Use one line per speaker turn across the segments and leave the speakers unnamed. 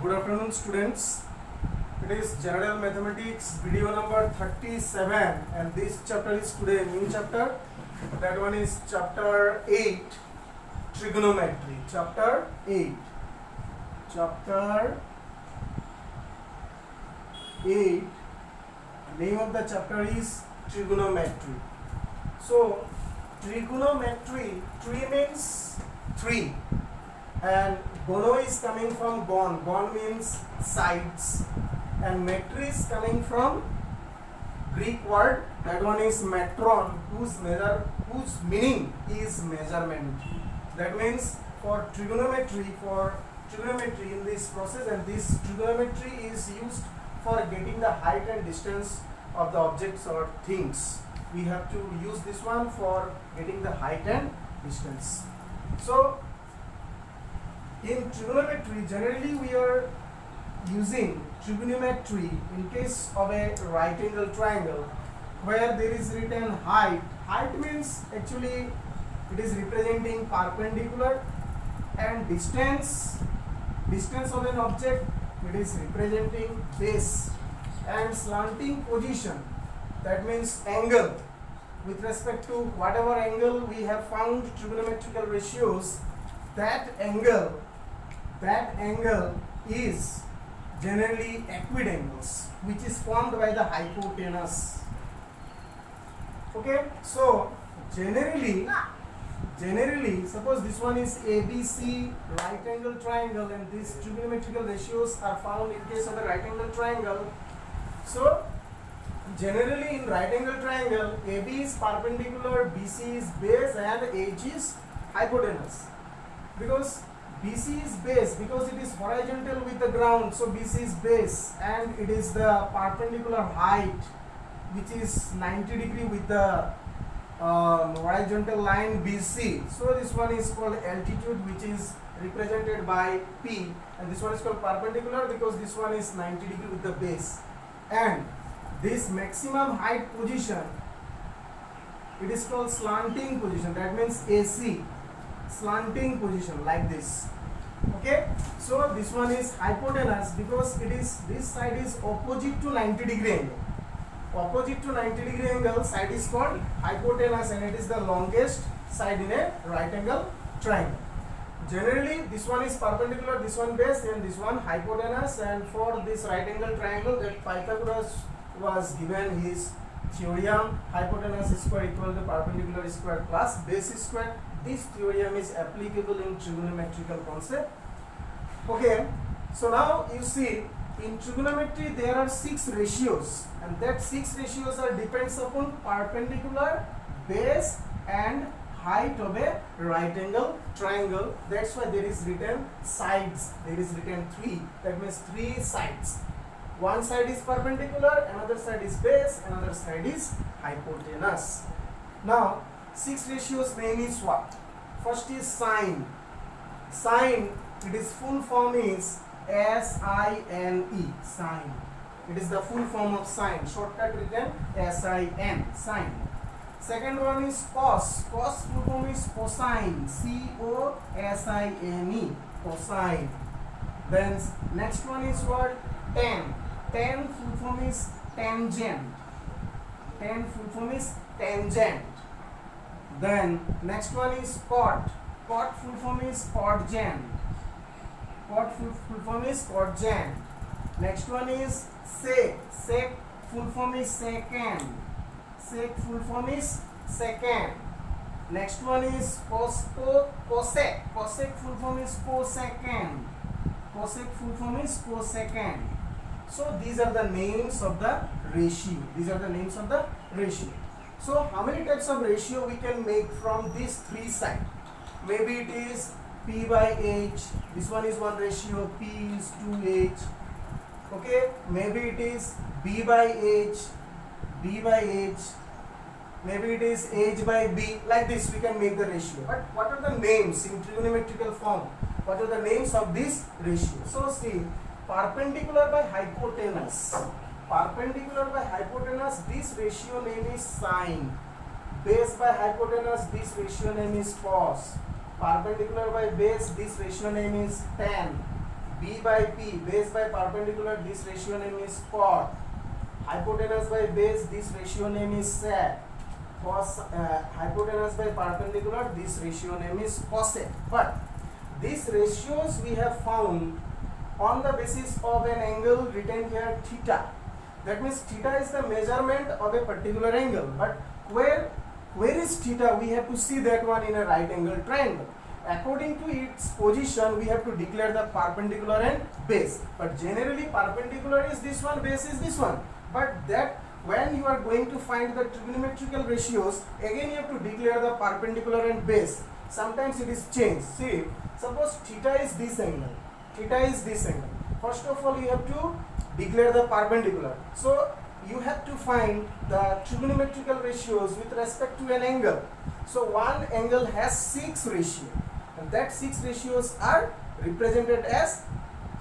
Good afternoon, students. It is General Mathematics video number 37, and this chapter is today a new chapter. That one is chapter 8, trigonometry. Chapter 8. Chapter 8. Name of the chapter is trigonometry. So, trigonometry, tree means 3. And gono is coming from gon. Gon means sides, and metri is coming from Greek word. That one is metron, whose meaning is measurement. That means for trigonometry in this process, and this trigonometry is used for getting the height and distance of the objects or things. We have to use this one for getting the height and distance. So in trigonometry, generally we are using trigonometry in case of a right angle triangle where there is written height. Height means actually it is representing perpendicular, and distance of an object, it is representing base, and slanting position, that means angle. With respect to whatever angle we have found trigonometrical ratios, that angle is generally equidangles, which is formed by the hypotenuse. Okay, so generally suppose this one is ABC right angle triangle, and these trigonometrical ratios are found in case of a right angle triangle. So generally in right angle triangle, AB is perpendicular, BC is base, and AH is hypotenuse. Because BC is base because it is horizontal with the ground, so BC is base, and it is the perpendicular height which is 90 degree with the horizontal line BC. So this one is called altitude, which is represented by P, and this one is called perpendicular because this one is 90 degree with the base. And this maximum height position, it is called slanting position. That means AC, slanting position, like this. Okay, so this one is hypotenuse because it is, this side is opposite to 90 degree angle. Opposite to 90 degree angle side is called hypotenuse, and it is the longest side in a right angle triangle. Generally this one is perpendicular, this one base, and this one hypotenuse. And for this right angle triangle, that Pythagoras was given his theorem, hypotenuse square equal to perpendicular square plus base square. This theorem is applicable in trigonometrical concept. Okay, so now you see in trigonometry there are 6 ratios, and that 6 ratios are depends upon perpendicular, base, and height of a right angle triangle. That's why there is written sides. There is written 3. That means 3 sides. One side is perpendicular, another side is base, another side is hypotenuse. Now 6 ratios name is what? First is sine. Sine, it is full form is SINE, sine. It is the full form of sine, shortcut written SIN, sine. Second one is cos. Cos full form is cosine, COSINE, cosine. Then next one is what? Tan. Tan full form is tangent. Tan full form is tangent. Then next one is cot. Cot full form is cotangent. Cot full form is cotangent. Next one is sec. Sec full form is secant. Sec full form is secant. Next one is cosec. Cosec full form is cosecant. Cosec full form is cosecant. So these are the names of the ratio. These are the names of the ratio. So how many types of ratio we can make from these 3 sides? Maybe it is P by H. This one is one ratio. P is 2H. Okay. Maybe it is B by H. B by H. Maybe it is H by B. Like this we can make the ratio. But what are the names in trigonometrical form? What are the names of this ratio? So see, perpendicular by hypotenuse. Perpendicular by hypotenuse, this ratio name is sine. Base by hypotenuse, this ratio name is cos. Perpendicular by base, this ratio name is tan. B by P, base by perpendicular, this ratio name is cot. Hypotenuse by base, this ratio name is sec. Hypotenuse by perpendicular, this ratio name is cosec. But these ratios we have found on the basis of an angle written here theta. That means theta is the measurement of a particular angle. But where is theta? We have to see that one in a right angle triangle. According to its position, we have to declare the perpendicular and base. But generally, perpendicular is this one, base is this one. But that when you are going to find the trigonometrical ratios, again you have to declare the perpendicular and base. Sometimes it is changed. See, suppose theta is this angle. Theta is this angle. First of all, you have to declare the perpendicular. So you have to find the trigonometrical ratios with respect to an angle. So one angle has 6 ratios, and that 6 ratios are represented as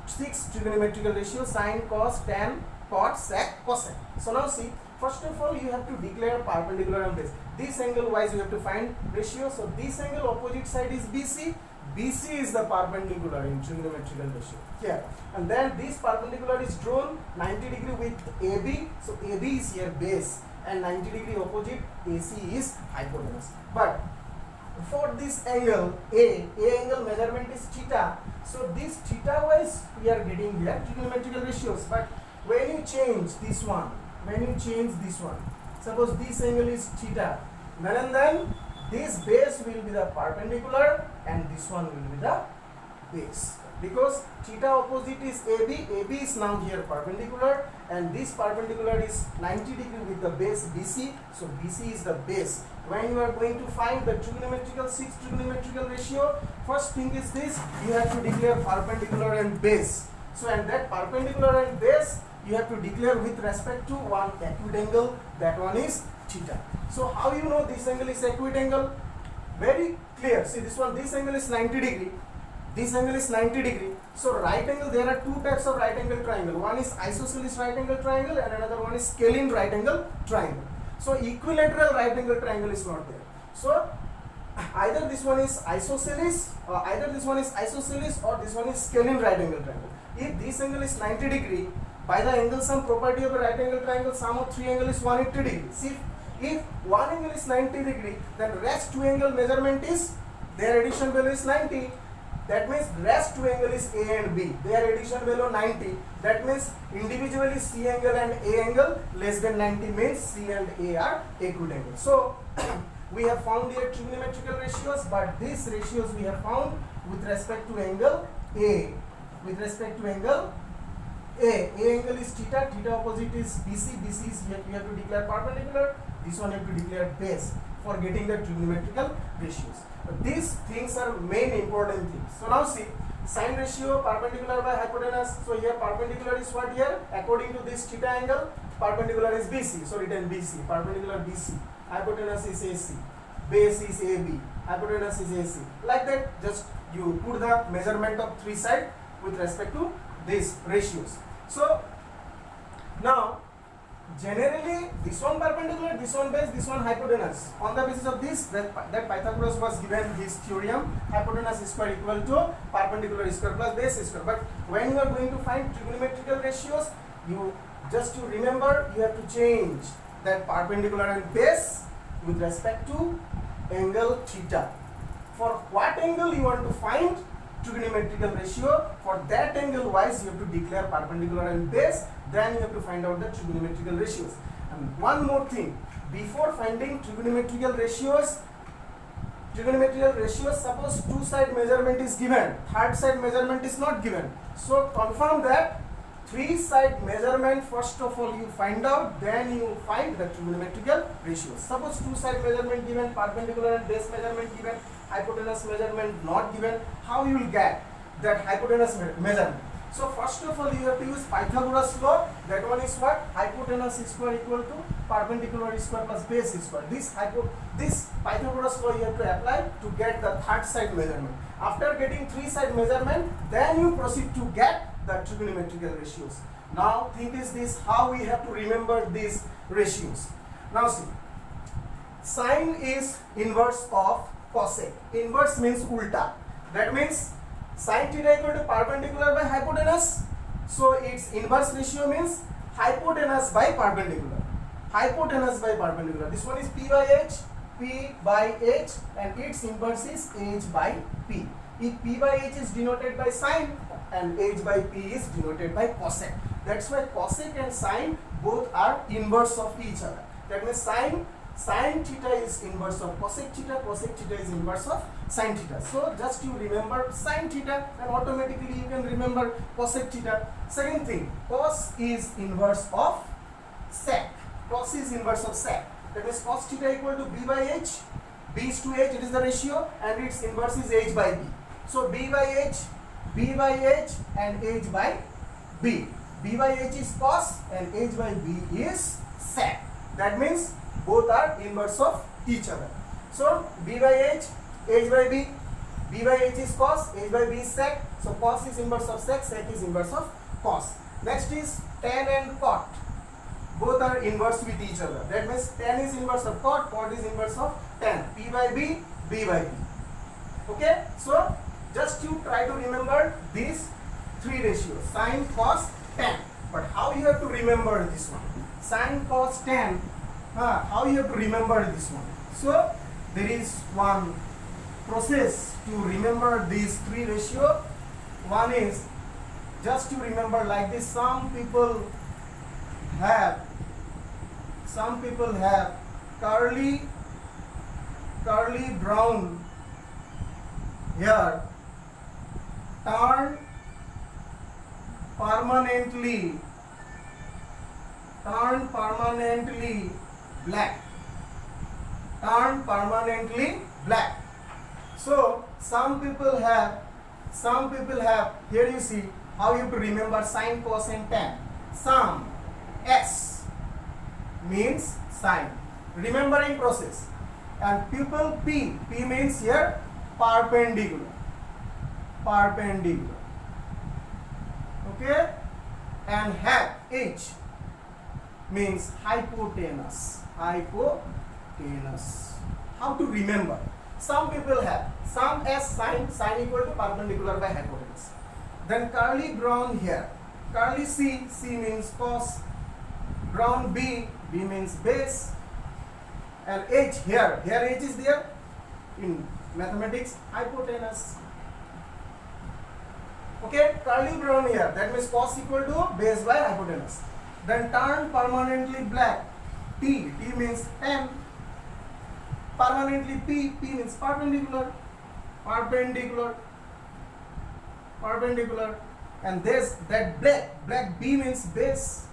6 trigonometrical ratios: sine, cos, tan, cot, sec, cosec. So now see, first of all you have to declare perpendicular and base. This angle wise you have to find ratio. So this angle opposite side is BC. BC is the perpendicular in trigonometrical ratio here, and then this perpendicular is drawn 90 degree with AB. So AB is here base, and 90 degree opposite AC is hypotenuse. But for this angle A angle measurement is theta. So this theta wise we are getting here trigonometrical ratios. But when you change this one, suppose this angle is theta, then this base will be the perpendicular and this one will be the base, because theta opposite is AB. AB is now here perpendicular, and this perpendicular is 90 degree with the base BC. So BC is the base. When you are going to find the trigonometrical 6 trigonometrical ratio, first thing is this: you have to declare perpendicular and base. So and that perpendicular and base you have to declare with respect to one acute angle. That one is theta. So how you know this angle is acute angle? Very clear. See this one, this angle is 90 degree. This angle is 90 degree. So right angle, there are two types of right angle triangle. One is isosceles right angle triangle and another one is scalene right angle triangle. So equilateral right angle triangle is not there. So either this one is isosceles, or this one is scalene right angle triangle. If this angle is 90 degree, by the angle sum property of a right angle triangle, sum of 3 angle is 180 degree. See, if one angle is 90 degree, then rest 2 angle measurement is, their addition value is 90. That means rest 2 angle is A and B. Their addition value 90. That means individually C angle and A angle less than 90 means C and A are acute angles. So we have found the trigonometrical ratios, but these ratios we have found with respect to angle A. With respect to angle A angle is theta. Theta opposite is BC. BC is here we have to declare perpendicular. This one you have to declare base for getting the trigonometrical ratios. These things are main important things. So now see, sine ratio perpendicular by hypotenuse. So here perpendicular is what here? According to this theta angle, perpendicular is BC. So written BC, perpendicular BC. Hypotenuse is AC. Base is AB. Hypotenuse is AC. Like that, just you put the measurement of 3 sides with respect to these ratios. So now generally this one perpendicular, this one base, this one hypotenuse. On the basis of this, that Pythagoras was given his theorem: hypotenuse square equal to perpendicular square plus base square. But when you are going to find trigonometrical ratios, you remember you have to change that perpendicular and base with respect to angle theta. For what angle you want to find trigonometrical ratio, for that angle wise you have to declare perpendicular and base, then you have to find out the trigonometrical ratios. And one more thing, before finding trigonometrical ratios, suppose 2 side measurement is given, 3rd side measurement is not given. So confirm that 3 side measurement first of all you find out, then you find the trigonometrical ratios. Suppose 2 side measurement given, perpendicular and base measurement given, hypotenuse measurement not given, how you will get that hypotenuse measurement? So first of all you have to use Pythagoras law. That one is what? Hypotenuse square equal to perpendicular square plus base square. This Pythagoras law you have to apply to get the 3rd side measurement. After getting 3 side measurement, then you proceed to get the trigonometrical ratios. Now think is this, how we have to remember these ratios. Now see, sine is inverse of cosec. Inverse means ulta. That means Sin theta equal to perpendicular by hypotenuse. So its inverse ratio means hypotenuse by perpendicular. Hypotenuse by perpendicular. This one is P by H, and its inverse is H by P. If P by H is denoted by sine and H by P is denoted by cosec. That's why cosec and sine both are inverse of each other. That means sine theta is inverse of cosec theta is inverse of sine theta. So just you remember sine theta and automatically you can remember cosec theta. Second thing, cos is inverse of sec. Cos is inverse of sec. That means cos theta equal to B by H. B is to H, it is the ratio, and its inverse is H by B. So B by H and H by B. B by H is cos and H by B is sec. That means both are inverse of each other. So B by H by B. B by H is cos, H by B is sec. So cos is inverse of sec is inverse of cos. Next is tan and cot. Both are inverse with each other. That means tan is inverse of cot is inverse of tan. P by B, B by B. Okay? So just you try to remember these three ratios, sine, cos, tan. But how you have to remember this one? Sine, cos, tan. How you have to remember this one? So there is one process to remember these three ratios. One is just to remember like this. Some people have curly brown hair turned permanently black. So some people have, here you see how you have to remember sine, cos and tan. Some, S means sine, remembering process, and people, P means here perpendicular, okay, and have, H means hypotenuse. How to remember? Some people have some S, sine equal to perpendicular by hypotenuse. Then curly brown hair, curly C means cos, brown B means base, and H here H is there in mathematics, hypotenuse. Okay, curly brown hair, that means cos equal to base by hypotenuse. Then turn permanently black, T means tan. Permanently P means perpendicular, and that black B means base.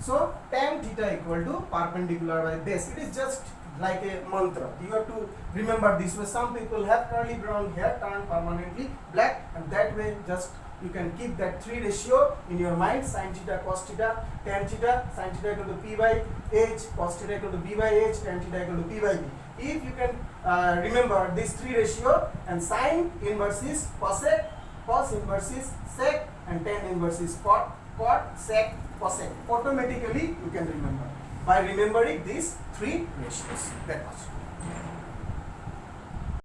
So tan theta equal to perpendicular by base. It is just like a mantra. You have to remember this way. Some people have curly brown hair turned permanently black, and that way just you can keep that three ratio in your mind: sin theta, cos theta, tan theta. Sin theta equal to P by H, cos theta equal to B by H, tan theta equal to P by B. If you can remember this three ratio, and sin inverse is cosec, cos inverse is sec, and tan inverse is cot, sec, cosec. Automatically you can remember by remembering these three ratios. That much.